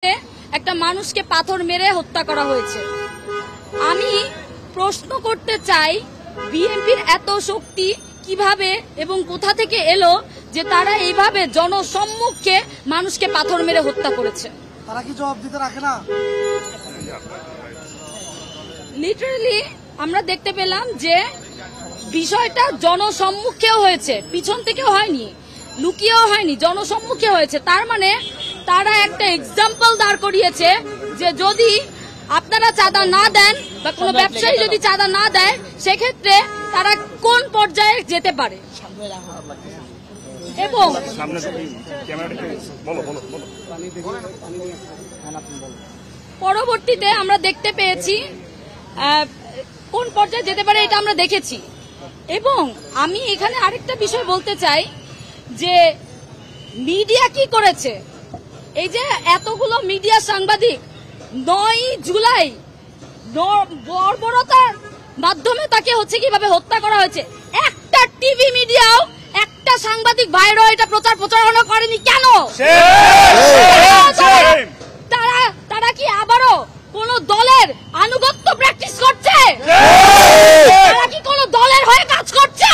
একটা মানুষকে পাথর মেরে হত্যা করা হয়েছে। আমি প্রশ্ন করতে চাই, বিএনপির এত শক্তি কিভাবে এবং কোথা থেকে এলো যে তারা এইভাবে জনসম্মুখে মানুষকে পাথর মেরে হত্যা করেছে? তারা কি জবাব দিতে রাখে না? লিটারালি আমরা দেখতে পেলাম যে বিষয়টা জনসম্মুখেও হয়েছে, পিছন থেকেও হয়নি, লুকিয়েও হয়নি, জনসম্মুখে হয়েছে। তার মানে তারা একটা এক্সাম্পল দাঁড় করিয়েছে যে যদি আপনারা চাঁদা না দেন বা কোনো ব্যবসায়ী যদি চাঁদা না দেয় সেক্ষেত্রে তারা কোন পর্যায়ে যেতে পারে। এবং পরবর্তীতে আমরা দেখতে পেয়েছি কোন পর্যায়ে যেতে পারে, এটা আমরা দেখেছি। এবং আমি এখানে আরেকটা বিষয় বলতে চাই যে মিডিয়া কি করেছে, এই যে এতগুলো মিডিয়া সাংবাদিক 9 জুলাই বর্বরতার মাধ্যমে তাকে কিভাবে হত্যা করা হয়েছে, একটা টিভি মিডিয়াও একটা সাংবাদিক ভাইরা এটা প্রচারণা করেনি কেন? তারা কি আবারও কোন দলের আনুগত্য প্র্যাকটিস করছে? তারা কি কোন দলের হয়ে কাজ করছে?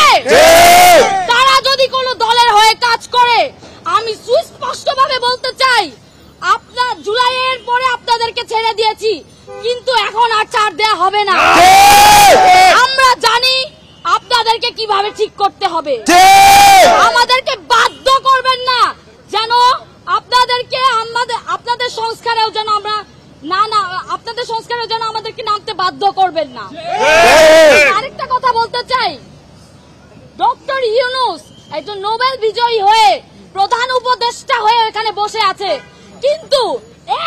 তারা যদি কোন দলের হয়ে কাজ করে, আমি সুস্পষ্টভাবে বলতে চাই, আপনার জুলাইয়ের পরে আপনাদেরকে ছেড়ে দিয়েছি, কিন্তু এখন আর ছাড় দেয়া হবে না। আমরা জানি আপনাদেরকে কিভাবে ঠিক করতে হবে। আমাদেরকে বাধ্য করবেন না যেন আপনাদেরকে আপনাদের সংস্কারেও যেন আমরা আপনাদের সংস্কারের জন্য আমাদেরকে নামতে বাধ্য করবেন না। আরেকটা কথা বলতে চাই, ডক্টর ইউনূস একজন নোবেল বিজয়ী হয়ে প্রধান উপদেষ্টা হয়ে এখানে বসে আছে, কিন্তু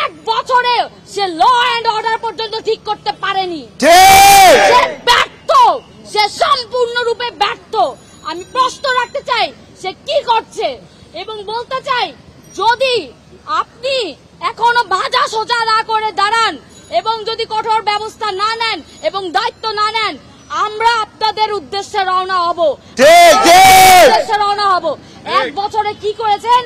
1 বছরে সে ল অ্যান্ড অর্ডার পর্যন্ত ঠিক করতে পারেনি। সে ব্যর্থ, সে সম্পূর্ণরূপে ব্যর্থ। আমি প্রশ্ন রাখতে চাই সে কি করছে, এবং বলতে চাই যদি আপনি এখনো ভাজা সোজা না করে দাঁড়ান এবং যদি কঠোর ব্যবস্থা না নেন এবং দায়িত্ব না নেন, আমরা আপনাদের উদ্দেশ্যে রওনা হব। 1 বছরে কি করেছেন